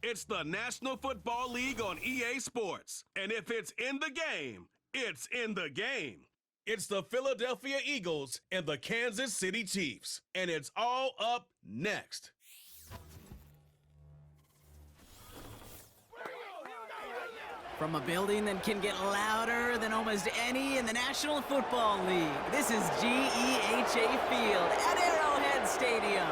It's the National Football League on EA Sports. And if it's in the game, it's in the game. It's the Philadelphia Eagles and the Kansas City Chiefs. And it's all up next. From a building that can get louder than almost any in the National Football League, this is GEHA Field at Arrowhead Stadium.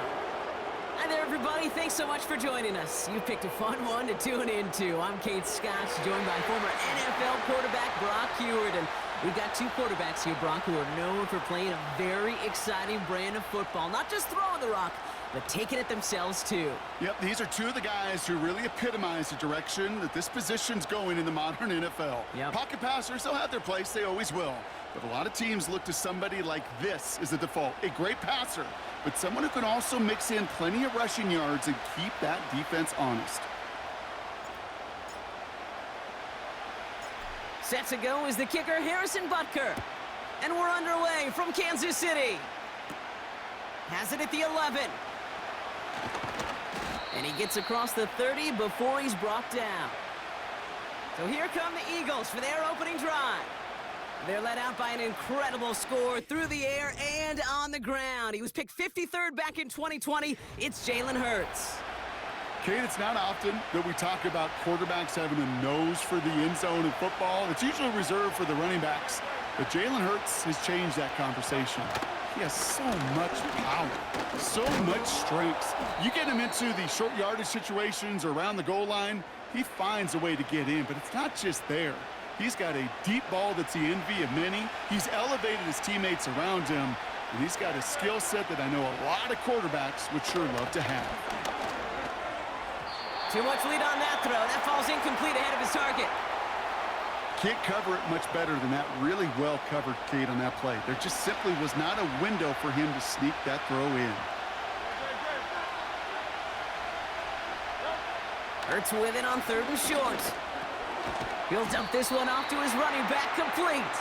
Hi there, everybody. Thanks so much for joining us. You picked a fun one to tune into. I'm Kate Scott, joined by former NFL quarterback Brock Huard. And we've got two quarterbacks here, Brock, who are known for playing a very exciting brand of football. Not just throwing the rock, but taking it themselves, too. Yep, these are two of the guys who really epitomize the direction that this position's going in the modern NFL. Yep. Pocket passers, they'll have their place. They always will. But a lot of teams look to somebody like this as the default. A great passer, but someone who can also mix in plenty of rushing yards and keep that defense honest. Set to go is the kicker, Harrison Butker. And we're underway from Kansas City. Has it at the 11. And he gets across the 30 before he's brought down. So here come the Eagles for their opening drive. They're led out by an incredible score through the air and on the ground. He was picked 53rd back in 2020. It's Jalen Hurts. Kate, it's not often that we talk about quarterbacks having a nose for the end zone in football. It's usually reserved for the running backs. But Jalen Hurts has changed that conversation. He has so much power, so much strength. You get him into the short yardage situations or around the goal line, he finds a way to get in, but it's not just there. He's got a deep ball that's the envy of many. He's elevated his teammates around him, and he's got a skill set that I know a lot of quarterbacks would sure love to have. Too much lead on that throw. That falls incomplete ahead of his target. Can't cover it much better than that. Really well covered, Kate, on that play. There just simply was not a window for him to sneak that throw in. Hurts with it on 3rd and short. He'll dump this one off to his running back, complete.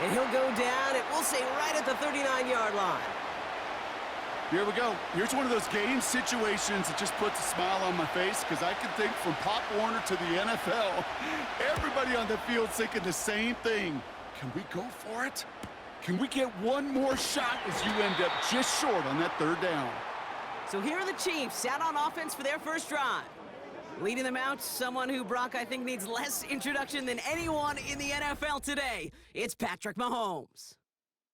And he'll go down, and we'll say right at the 39-yard line. Here we go. Here's one of those game situations that just puts a smile on my face because I can think from Pop Warner to the NFL, everybody on the field thinking the same thing. Can we go for it? Can we get one more shot as you end up just short on that 3rd down? So here are the Chiefs out on offense for their first drive. Leading them out, someone who, Brock, I think needs less introduction than anyone in the NFL today. It's Patrick Mahomes.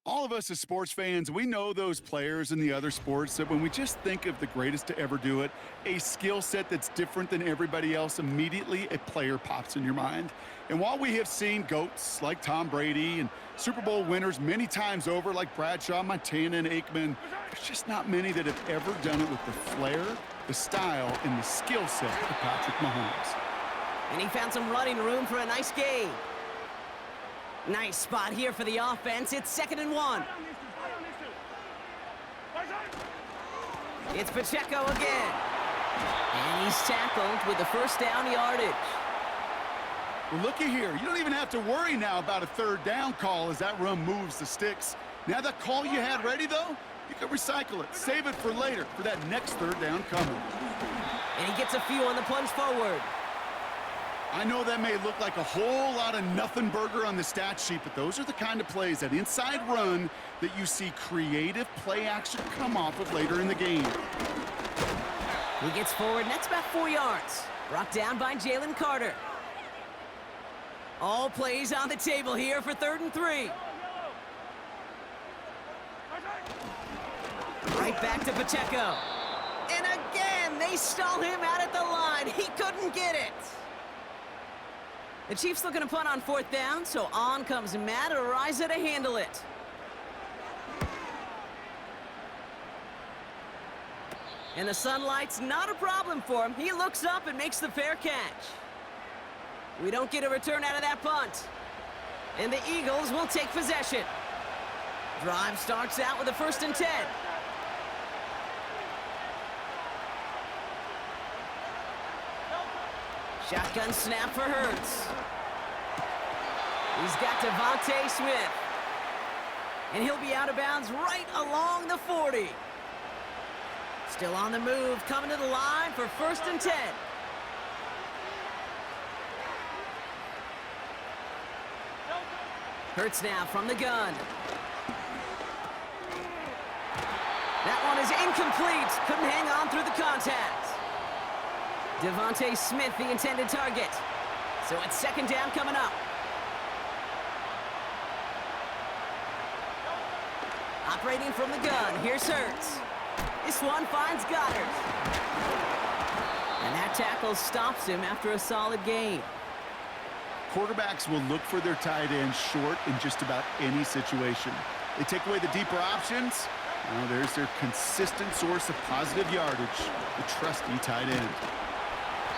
All of us as sports fans, we know those players in the other sports that when we just think of the greatest to ever do it, a skill set that's different than everybody else, immediately a player pops in your mind. And while we have seen GOATs like Tom Brady and Super Bowl winners many times over like Bradshaw, Montana, and Aikman, there's just not many that have ever done it with the flair, the style, and the skill set of Patrick Mahomes. And he found some running room for a nice gain. Nice spot here for the offense. It's 2nd and 1. It's Pacheco again. And he's tackled with the first down yardage. Well, looky here. You don't even have to worry now about a 3rd down call as that run moves the sticks. Now that call you had ready, though, you can recycle it. Save it for later for that next 3rd down coming. And he gets a few on the plunge forward. I know that may look like a whole lot of nothing burger on the stat sheet, but those are the kind of plays, that inside run, that you see creative play action come off of later in the game. He gets forward, and that's about 4 yards. Brought down by Jalen Carter. All plays on the table here for 3rd and 3. Right back to Pacheco. And again, they stall him out at the line. He couldn't get it. The Chiefs looking to punt on 4th down, so on comes Matt Araiza to handle it. And the sunlight's not a problem for him. He looks up and makes the fair catch. We don't get a return out of that punt. And the Eagles will take possession. Drive starts out with a 1st and 10. Shotgun snap for Hurts. He's got Devontae Smith. And he'll be out of bounds right along the 40. Still on the move, coming to the line for 1st and 10. Hurts now from the gun. That one is incomplete. Couldn't hang on through the contact. Devontae Smith, the intended target. So it's second down coming up. Operating from the gun, here's Hurts. This one finds Goddard. And that tackle stops him after a solid gain. Quarterbacks will look for their tight end short in just about any situation. They take away the deeper options. Now there's their consistent source of positive yardage, the trusty tight end.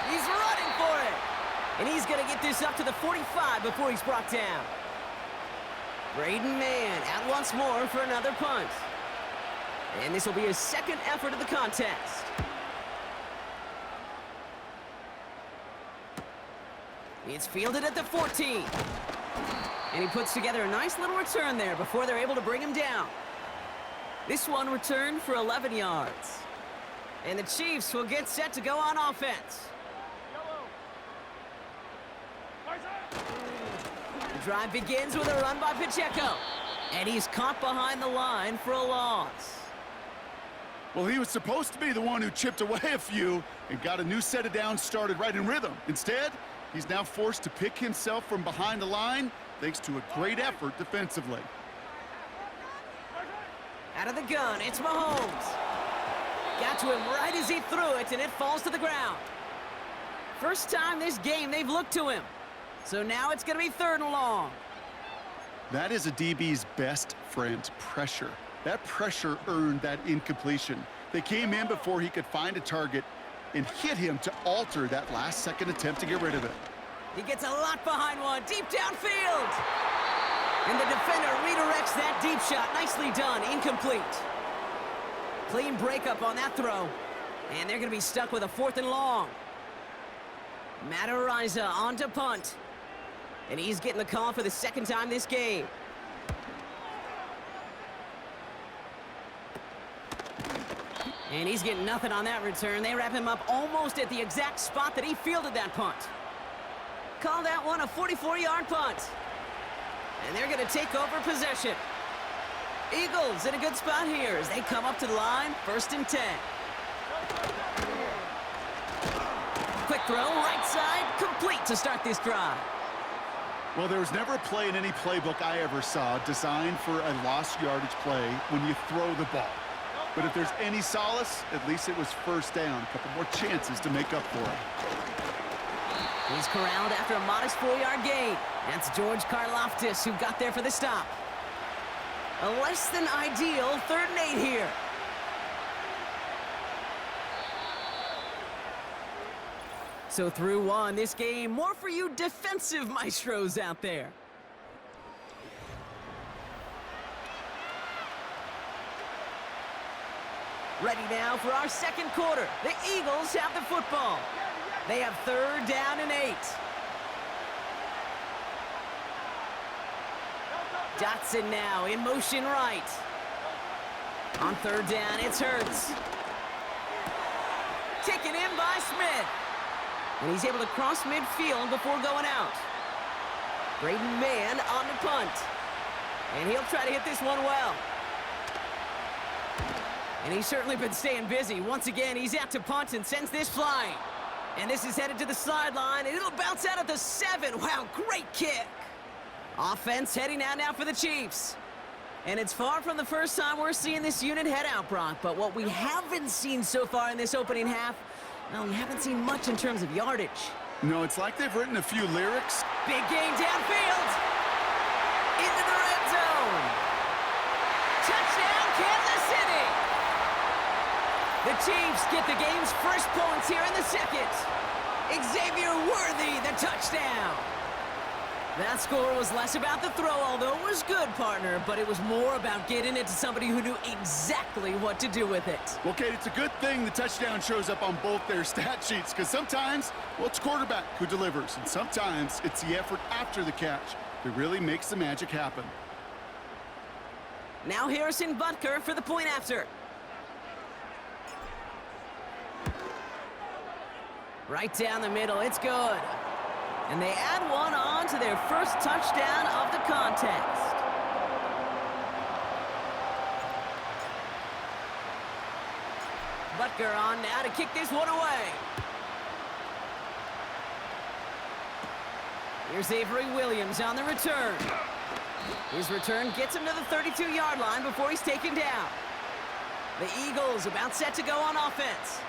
He's running for it. And he's going to get this up to the 45 before he's brought down. Braden Mann out once more for another punt. And this will be his second effort of the contest. It's fielded at the 14. And he puts together a nice little return there before they're able to bring him down. This one returned for 11 yards. And the Chiefs will get set to go on offense. The drive begins with a run by Pacheco. And he's caught behind the line for a loss. Well, he was supposed to be the one who chipped away a few and got a new set of downs started right in rhythm. Instead, he's now forced to pick himself from behind the line thanks to a great effort defensively. Out of the gun, it's Mahomes. Got to him right as he threw it, and it falls to the ground. First time this game they've looked to him. So now it's going to be 3rd and long. That is a DB's best friend, pressure. That pressure earned that incompletion. They came in before he could find a target and hit him to alter that last-second attempt to get rid of it. He gets a lot behind one, deep downfield. And the defender redirects that deep shot. Nicely done, incomplete. Clean breakup on that throw. And they're going to be stuck with a 4th and long. Matt Ariza on to punt. And he's getting the call for the second time this game. And he's getting nothing on that return. They wrap him up almost at the exact spot that he fielded that punt. Call that one a 44-yard punt. And they're going to take over possession. Eagles in a good spot here as they come up to the line, 1st and 10. Quick throw, right side, complete to start this drive. Well, there was never a play in any playbook I ever saw designed for a lost yardage play when you throw the ball. But if there's any solace, at least it was 1st down. A couple more chances to make up for it. He's corralled after a modest 4-yard gain. That's George Karlaftis who got there for the stop. A less than ideal 3rd and 8 here. So through one, this game, more for you defensive maestros out there. Ready now for our second quarter. The Eagles have the football. They have 3rd down and 8. Dotson now in motion right. On 3rd down, it's Hurts. Taken in by Smith. And he's able to cross midfield before going out. Braden Mann on the punt. And he'll try to hit this one well. And he's certainly been staying busy. Once again, he's out to punt and sends this flying. And this is headed to the sideline, and it'll bounce out at the 7. Wow, great kick. Offense heading out now for the Chiefs. And it's far from the first time we're seeing this unit head out, Brock. But what we haven't seen so far in this opening half, well, we haven't seen much in terms of yardage. No, it's like they've written a few lyrics. Big gain downfield. Into the red zone. Touchdown, Kansas City. The Chiefs get the game's first points here in the second. Xavier Worthy, the touchdown. That score was less about the throw, although it was good, partner, but it was more about getting it to somebody who knew exactly what to do with it. Well, Kate, it's a good thing the touchdown shows up on both their stat sheets, because sometimes, well, it's quarterback who delivers, and sometimes it's the effort after the catch that really makes the magic happen. Now Harrison Butker for the point after. Right down the middle, it's good. And they add one on to their first touchdown of the contest. Butker on now to kick this one away. Here's Avery Williams on the return. His return gets him to the 32-yard line before he's taken down. The Eagles about set to go on offense.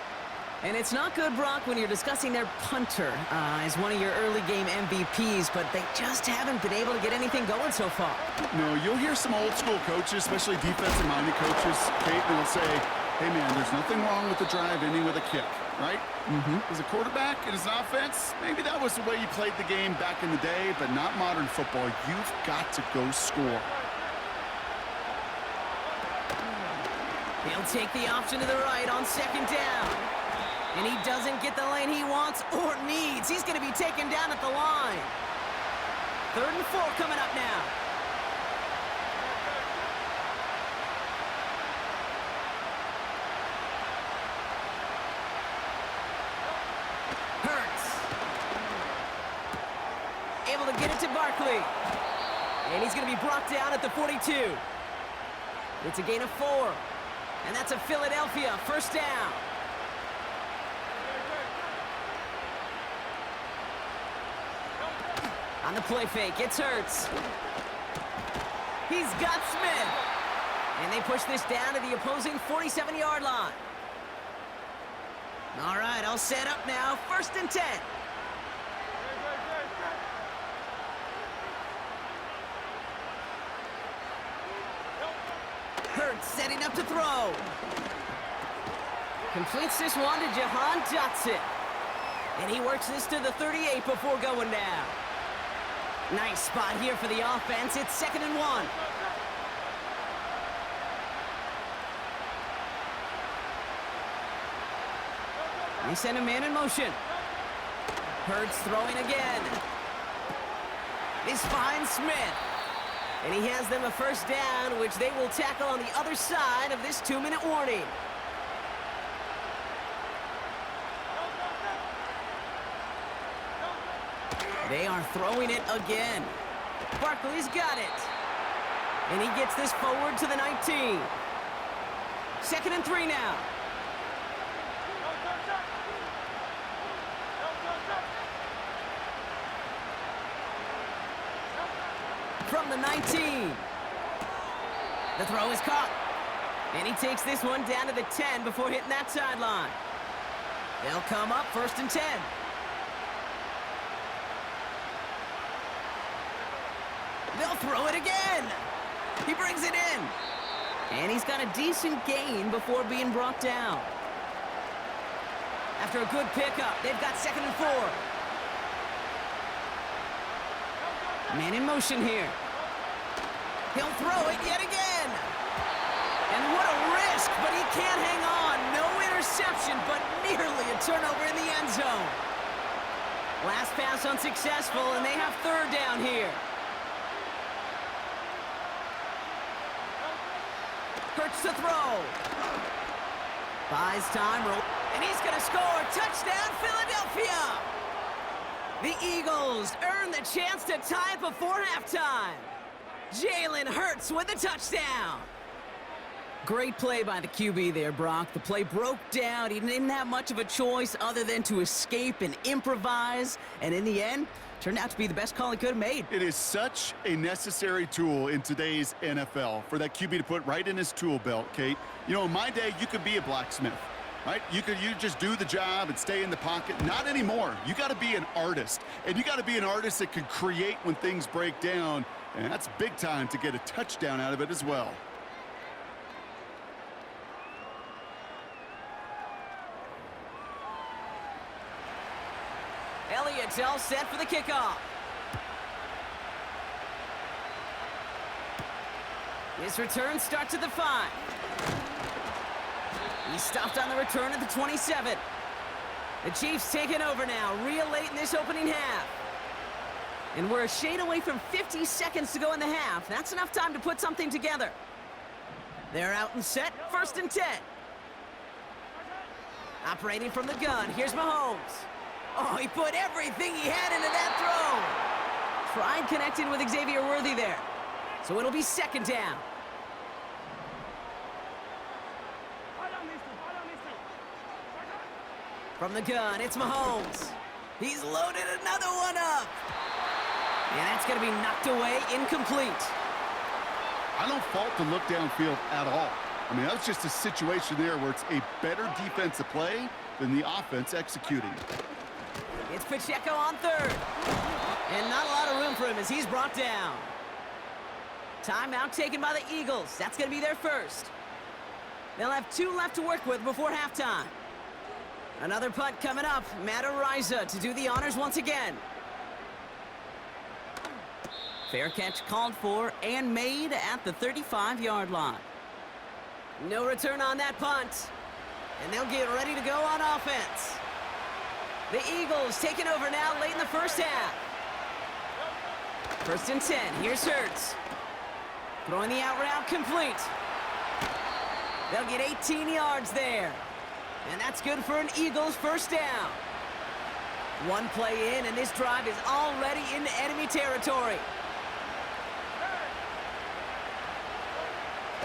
And it's not good, Brock, when you're discussing their punter as one of your early game MVPs, but they just haven't been able to get anything going so far. No, you'll hear some old school coaches, especially defensive-minded coaches, Kate, that will say, hey, man, there's nothing wrong with the drive ending with a kick, right? As a quarterback and as an offense, maybe that was the way you played the game back in the day, but not modern football. You've got to go score. He'll take the option to the right on second down. And he doesn't get the lane he wants or needs. He's going to be taken down at the line. 3rd and 4 coming up now. Able to get it to Barkley. And he's going to be brought down at the 42. It's a gain of 4. And that's a Philadelphia first down. On the play fake, it's Hurts. He's got Smith. And they push this down to the opposing 47-yard line. All right, all set up now. 1st and 10. Hurts setting up to throw. Completes this one to Jahan Dotson. And he works this to the 38 before going down. Nice spot here for the offense. It's 2nd and 1. They send a man in motion. Hurts throwing again. This finds Smith. And he has them a first down, which they will tackle on the other side of this 2-minute warning. They are throwing it again. Barkley's got it. And he gets this forward to the 19. 2nd and 3 now. From the 19. The throw is caught. And he takes this one down to the 10 before hitting that sideline. They'll come up 1st and 10. They'll throw it again. He brings it in. And he's got a decent gain before being brought down. After a good pickup, they've got 2nd and 4. Man in motion here. He'll throw it yet again. And what a risk, but he can't hang on. No interception, but nearly a turnover in the end zone. Last pass unsuccessful, and they have 3rd down here. Hurts to throw. Buys time, and he's going to score. Touchdown, Philadelphia! The Eagles earn the chance to tie it before halftime. Jalen Hurts with a touchdown. Great play by the QB there, Brock. The play broke down. He didn't have much of a choice other than to escape and improvise. And in the end, turned out to be the best call he could have made. It is such a necessary tool in today's NFL for that QB to put right in his tool belt, Kate. You know, in my day, you could be a blacksmith, right? You just do the job and stay in the pocket. Not anymore. You got to be an artist. And you got to be an artist that can create when things break down. And that's big time to get a touchdown out of it as well. Elliott's all set for the kickoff. His return starts at the 5. He stopped on the return at the 27. The Chiefs taking over now, real late in this opening half. And we're a shade away from 50 seconds to go in the half. That's enough time to put something together. They're out and set, 1st and 10. Operating from the gun, here's Mahomes. Oh, he put everything he had into that throw. Tried connecting with Xavier Worthy there. So it'll be second down. From the gun, it's Mahomes. He's loaded another one up. And that's going to be knocked away, incomplete. I don't fault the look downfield at all. I mean, that's just a situation there where it's a better defensive play than the offense executing. It's Pacheco on third. And not a lot of room for him as he's brought down. Timeout taken by the Eagles. That's going to be their first. They'll have 2 left to work with before halftime. Another punt coming up. Matt Ariza to do the honors once again. Fair catch called for and made at the 35-yard line. No return on that punt. And they'll get ready to go on offense. The Eagles taking over now late in the first half. First and 10. Here's Hurts. Throwing the out route complete. They'll get 18 yards there. And that's good for an Eagles first down. One play in, and this drive is already into enemy territory.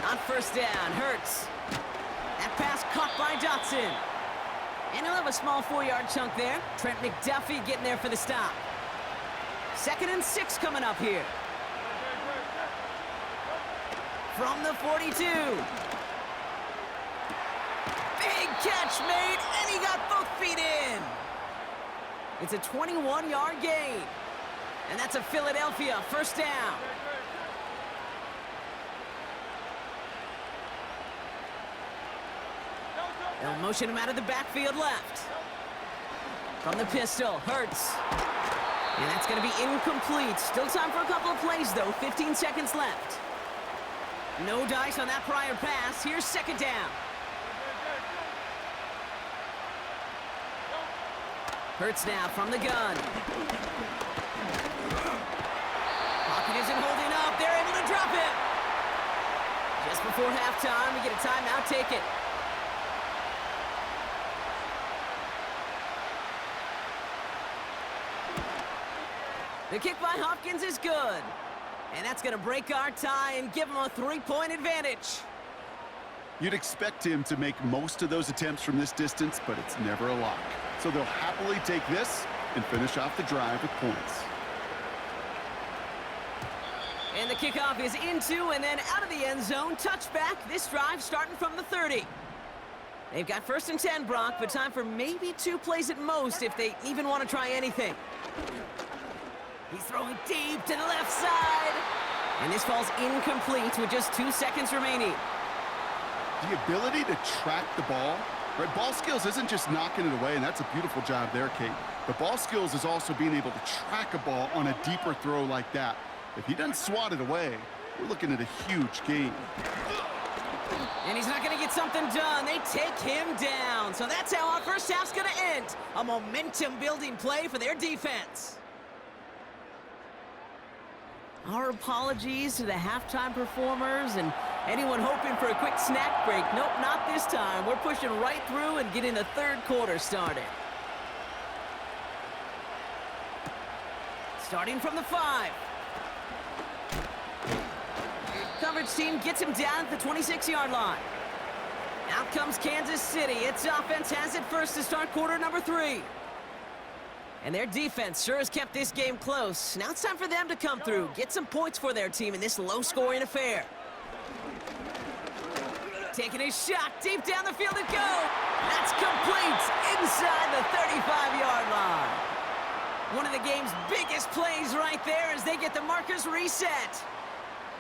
On first down, Hurts. That pass caught by Dotson. And he'll have a small 4-yard chunk there. Trent McDuffie getting there for the stop. Second and 6 coming up here. From the 42. Big catch made, and he got both feet in. It's a 21-yard gain. And that's a Philadelphia first down. They'll motion him out of the backfield left. From the pistol, Hurts. And that's going to be incomplete. Still time for a couple of plays, though. 15 seconds left. No dice on that prior pass. Here's second down. Hurts now from the gun. Pocket isn't holding up. They're able to drop it. Just before halftime, we get a timeout. Take it. The kick by Hopkins is good. And that's going to break our tie and give him a 3-point advantage. You'd expect him to make most of those attempts from this distance, but it's never a lock. So they'll happily take this and finish off the drive with points. And the kickoff is into and then out of the end zone. Touchback. This drive starting from the 30. They've got first and 10, Brock, but time for maybe 2 plays at most if they even want to try anything. He's throwing deep to the left side. And this falls incomplete with just 2 seconds remaining. The ability to track the ball, right? Ball skills isn't just knocking it away, and that's a beautiful job there, Kate. But ball skills is also being able to track a ball on a deeper throw like that. If he doesn't swat it away, we're looking at a huge gain. And he's not going to get something done. They take him down. So that's how our first half's going to end. A momentum-building play for their defense. Our apologies to the halftime performers and anyone hoping for a quick snack break. Nope, not this time. We're pushing right through and getting the third quarter started. Starting from the 5. Coverage team gets him down at the 26-yard line. Out comes Kansas City. Its offense has it first to start quarter number 3. And their defense sure has kept this game close. Now it's time for them to come through, get some points for their team in this low-scoring affair. Taking a shot deep down the field and go. That's complete inside the 35-yard line. One of the game's biggest plays right there as they get the markers reset.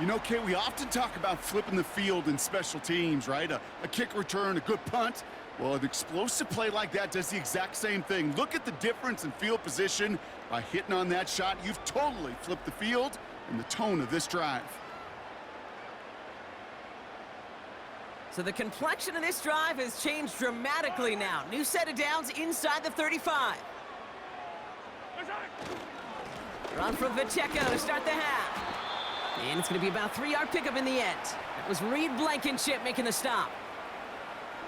You know, Kate, we often talk about flipping the field in special teams, right? A kick return, a good punt. Well, an explosive play like that does the exact same thing. Look at the difference in field position. By hitting on that shot, you've totally flipped the field and the tone of this drive. So the complexion of this drive has changed dramatically now. New set of downs inside the 35. Run from Pacheco to start the half. And it's going to be about a 3-yard pickup in the end. That was Reed Blankenship making the stop.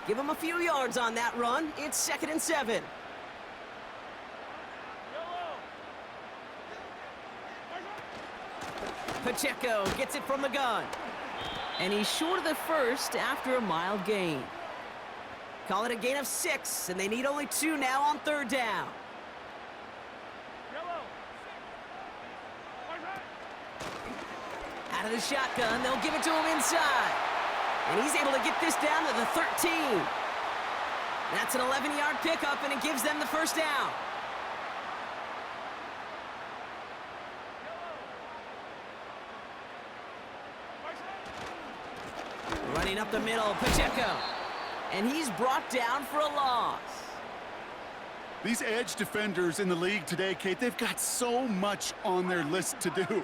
Give him a few yards on that run. It's 2nd and 7. Pacheco gets it from the gun. And he's short of the first after a mild gain. Call it a gain of 6, and they need only 2 now on 3rd down. Out of the shotgun, they'll give it to him inside. And he's able to get this down to the 13. That's an 11-yard pickup, and it gives them the 1st down. Running up the middle, Pacheco. And he's brought down for a loss. These edge defenders in the league today, Kate, they've got so much on their list to do.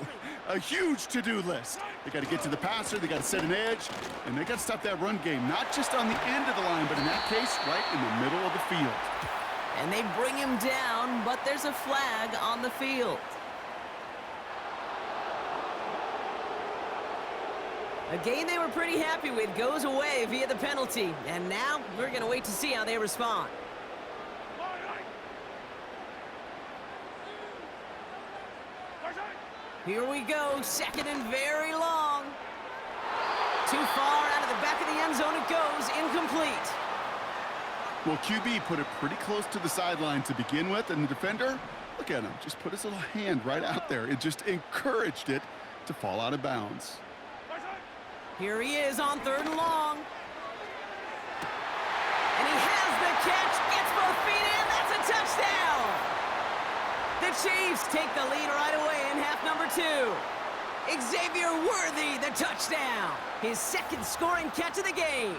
A huge to-do list. They got to get to the passer, they got to set an edge, and they got to stop that run game, not just on the end of the line, but in that case, right in the middle of the field. And they bring him down, but there's a flag on the field. A game they were pretty happy with goes away via the penalty, and now we're going to wait to see how they respond. Here we go, 2nd and very long. Too far out of the back of the end zone it goes, incomplete. Well, QB put it pretty close to the sideline to begin with, and the defender, look at him, just put his little hand right out there. It just encouraged it to fall out of bounds. Here he is on 3rd and long. And he has the catch, gets both feet in, that's a touchdown! The Chiefs take the lead right away in half number 2. Xavier Worthy, the touchdown. His 2nd scoring catch of the game.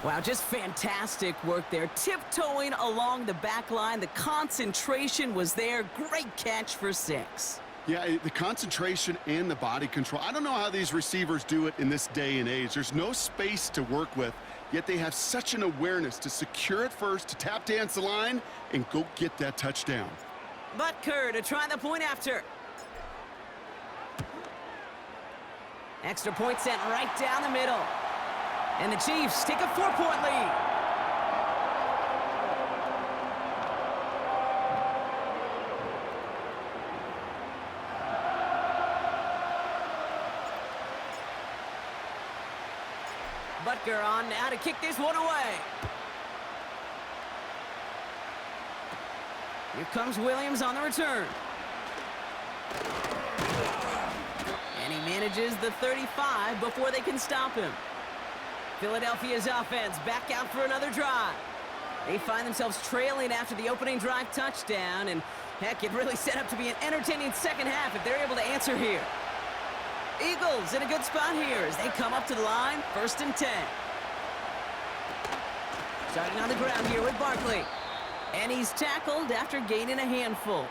Wow, just fantastic work there. Tiptoeing along the back line. The concentration was there. Great catch for 6. Yeah, the concentration and the body control. I don't know how these receivers do it in this day and age. There's no space to work with, yet they have such an awareness to secure it first, to tap dance the line, and go get that touchdown. Butker to try the point after. Extra point sent right down the middle. And the Chiefs take a 4-point lead. Butker on now to kick this one away. Here comes Williams on the return. And he manages the 35 before they can stop him. Philadelphia's offense back out for another drive. They find themselves trailing after the opening drive touchdown, and heck, it really set up to be an entertaining second half if they're able to answer here. Eagles in a good spot here as they come up to the line, 1st and 10. Starting on the ground here with Barkley. And he's tackled after gaining a handful.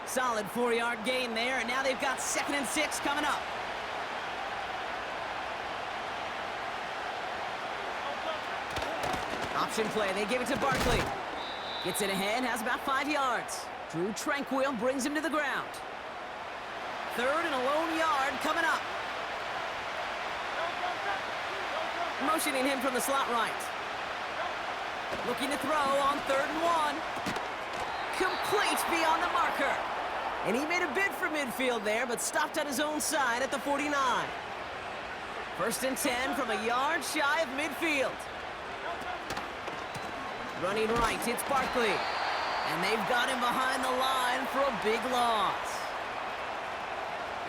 Solid 4-yard gain there, and now they've got 2nd and 6 coming up. Option play, they give it to Barkley. Gets it ahead, has about 5 yards. Drew Tranquil brings him to the ground. 3rd and a lone yard coming up. Motioning him from the slot right. Looking to throw on 3rd and 1. Complete beyond the marker. And he made a bid for midfield there, but stopped on his own side at the 49. 1st and 10 from a yard shy of midfield. Running right, it's Barkley. And they've got him behind the line for a big loss.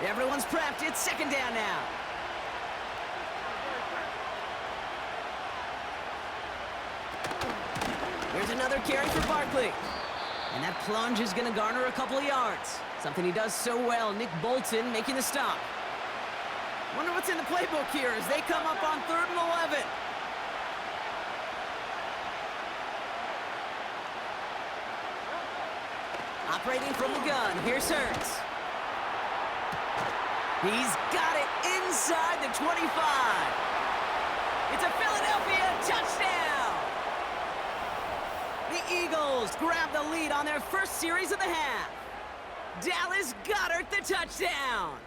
Everyone's prepped, it's 2nd down now. Here's another carry for Barkley. And that plunge is going to garner a couple of yards. Something he does so well. Nick Bolton making the stop. Wonder what's in the playbook here as they come up on 3rd and 11. Operating from the gun, here's Hurts. He's got it inside the 25. It's a Philadelphia touchdown. The Eagles grab the lead on their first series of the half. Dallas Goedert the touchdown.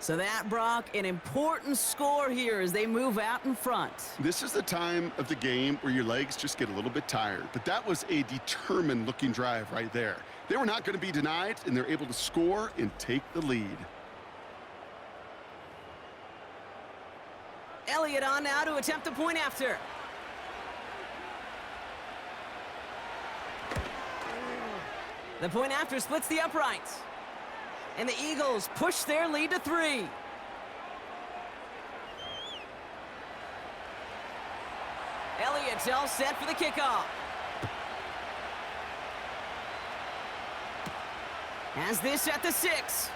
So that, Brock, an important score here as they move out in front. This is the time of the game where your legs just get a little bit tired. But that was a determined-looking drive right there. They were not going to be denied, and they're able to score and take the lead. Elliott on now to attempt the point after. The point after splits the uprights. And the Eagles push their lead to 3. Elliott's all set for the kickoff. Has this at the 6.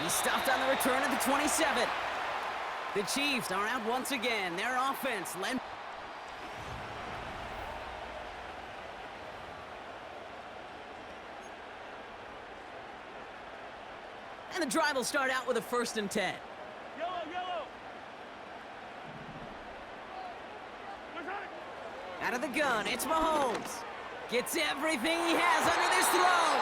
He's stopped on the return at the 27. The Chiefs are out once again. Their offense led. And the drive will start out with a 1st and 10. Yellow. Out of the gun, it's Mahomes. Gets everything he has under this throw.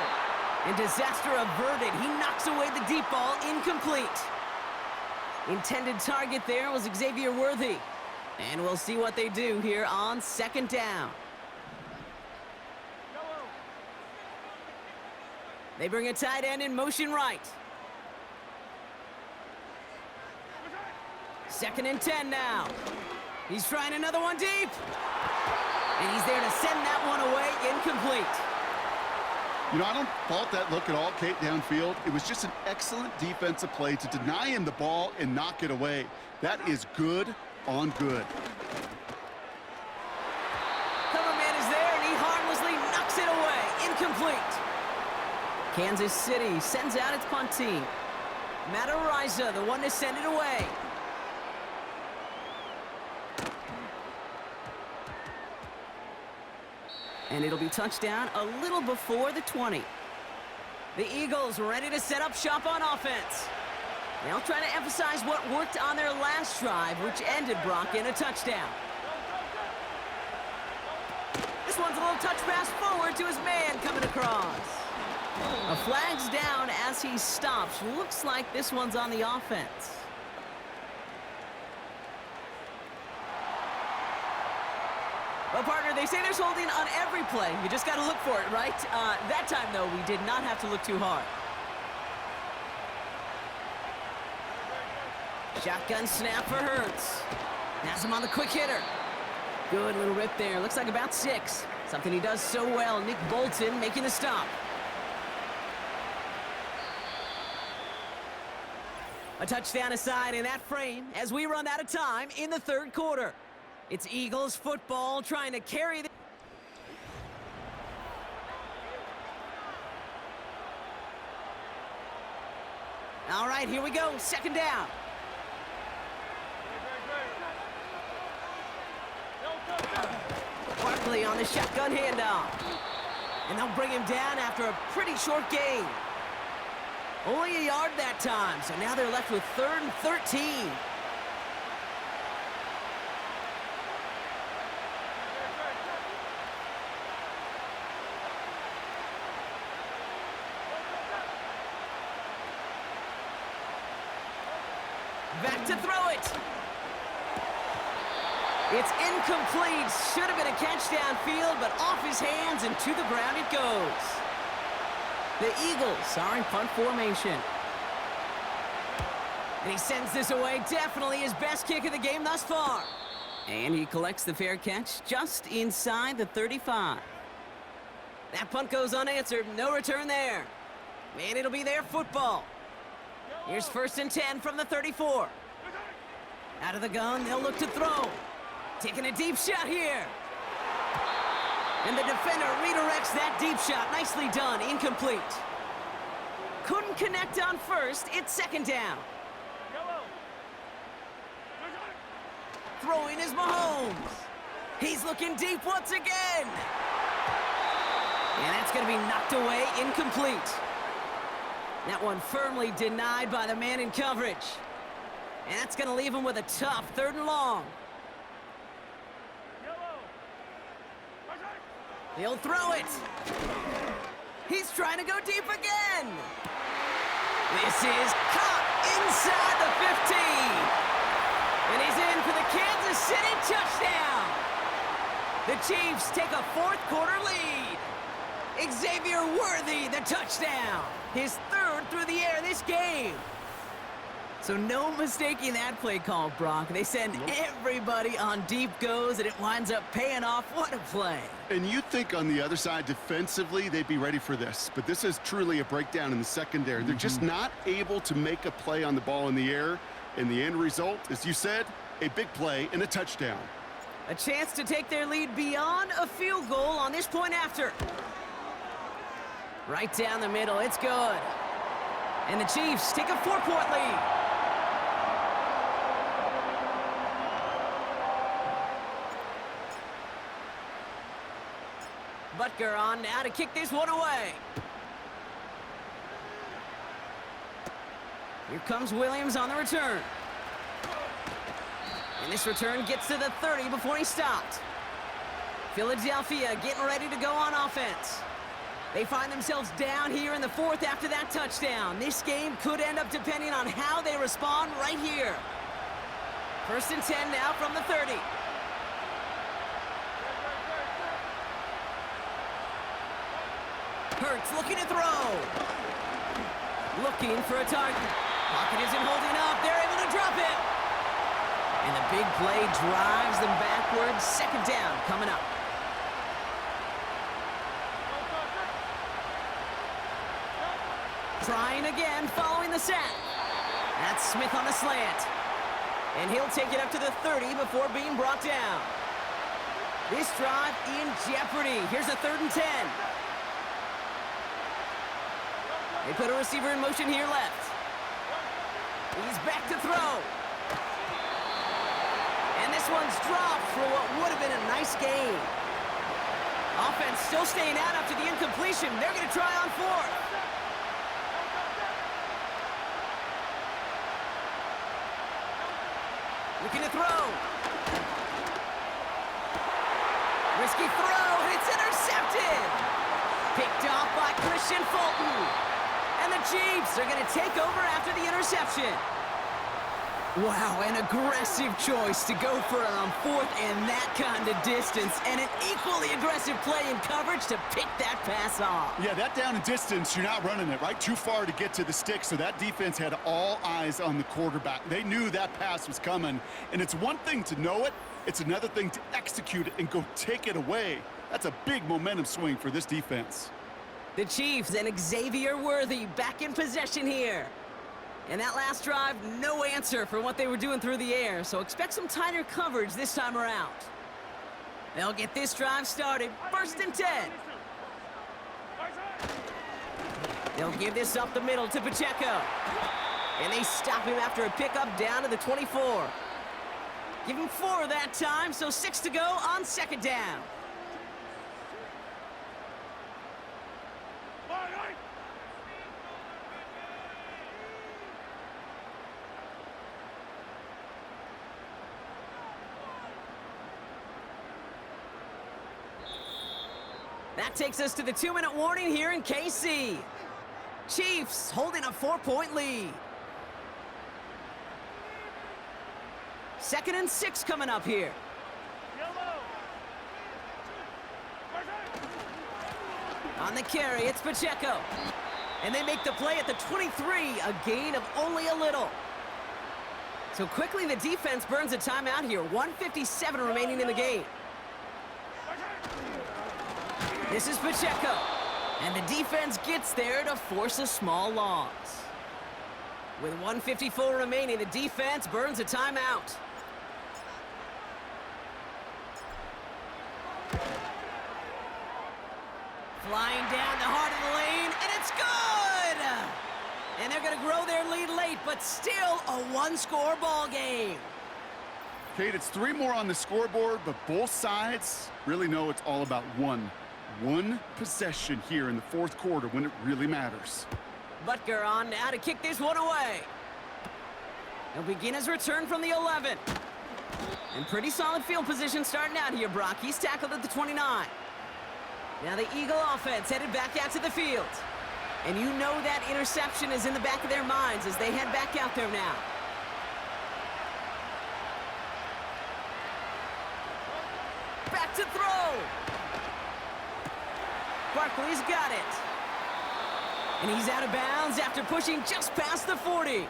And disaster averted. He knocks away the deep ball, incomplete. Intended target there was Xavier Worthy. And we'll see what they do here on 2nd down. They bring a tight end in motion right. 2nd and 10 now. He's trying another one deep. And he's there to send that one away, incomplete. You know, I don't fault that look at all, Kate, downfield. It was just an excellent defensive play to deny him the ball and knock it away. That is good on good. Cover man is there, and he harmlessly knocks it away, incomplete. Kansas City sends out its punt team. Matt Ariza, the one to send it away. And it'll be touchdown a little before the 20. The Eagles ready to set up shop on offense. They'll try to emphasize what worked on their last drive, which ended Brock in a touchdown. This one's a little touch pass forward to his man coming across. A flag's down as he stops. Looks like this one's on the offense. Well, partner, they say there's holding on every play. You just got to look for it, right? That time, though, we did not have to look too hard. Shotgun snap for Hurts. Has him on the quick hitter. Good little rip there. Looks like about 6. Something he does so well. Nick Bolton making the stop. A touchdown aside in that frame as we run out of time in the 3rd quarter. It's Eagles football trying to carry the... All right, here we go. 2nd down. Barkley on the shotgun handoff. And they'll bring him down after a pretty short gain. Only a yard that time, so now they're left with 3rd and 13. Back to throw it. It's incomplete. Should have been a catch downfield, but off his hands and to the ground it goes. The Eagles are in punt formation. And he sends this away. Definitely his best kick of the game thus far. And he collects the fair catch just inside the 35. That punt goes unanswered. No return there. And it'll be their football. Here's 1st and 10 from the 34. Out of the gun, they'll look to throw. Taking a deep shot here. And the defender redirects that deep shot. Nicely done. Incomplete. Couldn't connect on 1st. It's 2nd down. Throwing is Mahomes. He's looking deep once again. And that's going to be knocked away. Incomplete. That one firmly denied by the man in coverage. And that's going to leave him with a tough 3rd and long. He'll throw it. He's trying to go deep again. This is caught inside the 15. And he's in for the Kansas City touchdown. The Chiefs take a fourth-quarter lead. Xavier Worthy, the touchdown. His third through the air this game. So no mistaking that play call, Brock. They send everybody on deep goes, and it winds up paying off. What a play. And you think on the other side defensively they'd be ready for this, but this is truly a breakdown in the secondary. They're just not able to make a play on the ball in the air, and the end result, as you said, a big play and a touchdown. A chance to take their lead beyond a field goal on this point after. Right down the middle, it's good. And the Chiefs take a 4-point lead. Butker on now to kick this one away. Here comes Williams on the return. And this return gets to the 30 before he stopped. Philadelphia getting ready to go on offense. They find themselves down here in the fourth after that touchdown. This game could end up depending on how they respond right here. 1st and 10 now from the 30. Hurts looking to throw. Looking for a target. Pocket isn't holding up. They're able to drop it. And the big play drives them backwards. 2nd down coming up. Trying again following the sack. That's Smith on the slant. And he'll take it up to the 30 before being brought down. This drive in jeopardy. Here's a 3rd and 10. They put a receiver in motion here left. He's back to throw. And this one's dropped for what would have been a nice game. Offense still staying out after the incompletion. They're going to try on 4th. Looking to throw. Risky throw, and it's intercepted. Picked off by Christian Fulton. And the Chiefs are going to take over after the interception. Wow, an aggressive choice to go for it on 4th and that kind of distance. And an equally aggressive play in coverage to pick that pass off. Yeah, that down and distance, you're not running it, right? Too far to get to the stick, so that defense had all eyes on the quarterback. They knew that pass was coming. And it's one thing to know it. It's another thing to execute it and go take it away. That's a big momentum swing for this defense. The Chiefs and Xavier Worthy back in possession here. And that last drive, no answer for what they were doing through the air, so expect some tighter coverage this time around. They'll get this drive started, 1st and 10. They'll give this up the middle to Pacheco. And they stop him after a pickup down to the 24. Give him 4 that time, so 6 to go on 2nd down. That takes us to the 2-minute warning here in KC. Chiefs holding a 4-point lead. 2nd and 6 coming up here. On the carry, it's Pacheco. And they make the play at the 23, a gain of only a little. So quickly the defense burns a timeout here. 1:57 remaining in the game. This is Pacheco. And the defense gets there to force a small loss. With 1:54 remaining, the defense burns a timeout. Flying down the heart of the lane, and it's good! And they're going to grow their lead late, but still a 1-score ball game. Kate, it's 3 more on the scoreboard, but both sides really know it's all about one possession here in the 4th quarter when it really matters. Butker on now to kick this one away. He'll begin his return from the 11. And pretty solid field position starting out here, Brock. He's tackled at the 29. Now the Eagle offense headed back out to the field. And you know that interception is in the back of their minds as they head back out there now. Back to throw. Barkley's got it. And he's out of bounds after pushing just past the 40.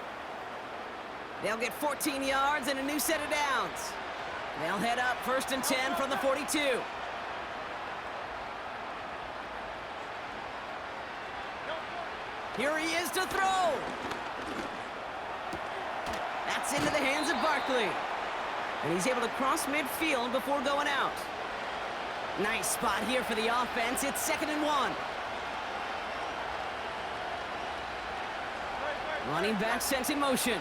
They'll get 14 yards and a new set of downs. They'll head up 1st and 10 from the 42. Here he is to throw. That's into the hands of Barkley. And he's able to cross midfield before going out. Nice spot here for the offense. It's 2nd and 1. Running back sent in motion.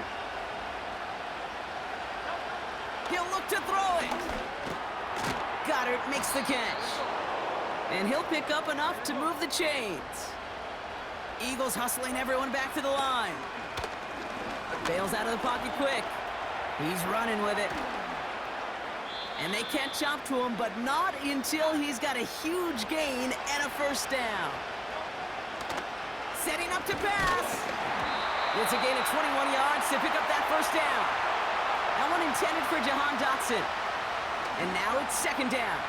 He'll look to throw it. Goddard makes the catch. And he'll pick up enough to move the chains. Eagles hustling everyone back to the line. Bails out of the pocket quick. He's running with it. And they catch up to him, but not until he's got a huge gain and a 1st down. Setting up to pass. It's a gain of 21 yards to pick up that 1st down. That one intended for Jahan Dotson. And now it's 2nd down.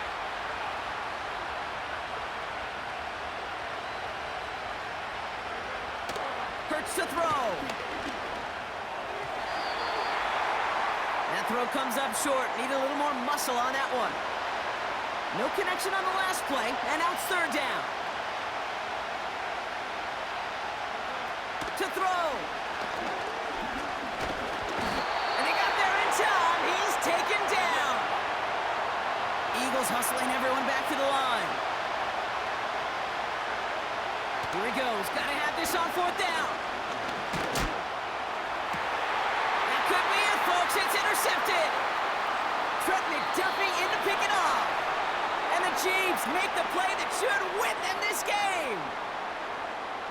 Hurts to throw. That throw comes up short. Need a little more muscle on that one. No connection on the last play, and now it's 3rd down. To throw. And he got there in time. He's taken down. Eagles hustling everyone back to the line. Here he goes. Got to have this on 4th down. That could be it, folks. It's intercepted. Trent McDuffie in to pick it off. And the Chiefs make the play that should win them this game.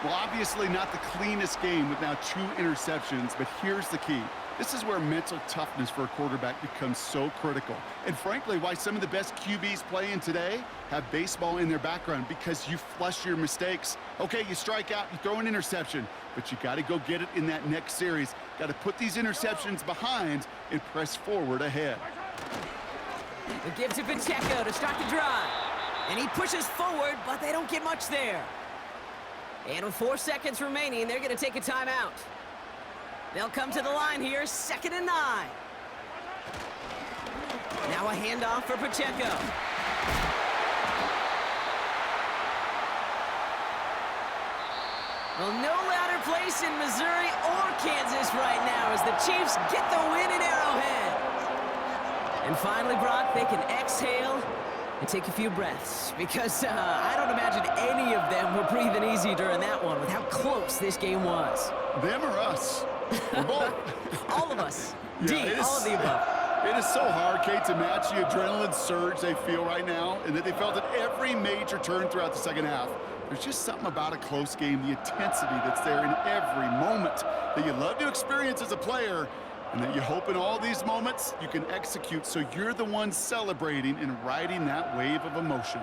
Well, obviously not the cleanest game with now 2 interceptions, but here's the key. This is where mental toughness for a quarterback becomes so critical. And frankly, why some of the best QBs playing today have baseball in their background, because you flush your mistakes. Okay, you strike out, you throw an interception, but you got to go get it in that next series. Got to put these interceptions behind and press forward ahead. The give to Pacheco to start the drive. And he pushes forward, but they don't get much there. And with 4 seconds remaining, they're going to take a timeout. They'll come to the line here, 2nd and 9. Now a handoff for Pacheco. Well, no louder place in Missouri or Kansas right now as the Chiefs get the win in Arrowhead. And finally, Brock, they can exhale and take a few breaths, because I don't imagine any of them were breathing easy during that one with how close this game was. Them or us? We're both. All of us. Yeah, All of the above. It is so hard, Kate, to match the adrenaline surge they feel right now, and that they felt at every major turn throughout the 2nd half. There's just something about a close game, the intensity that's there in every moment that you love to experience as a player, and that you hope in all these moments you can execute so you're the one celebrating and riding that wave of emotion.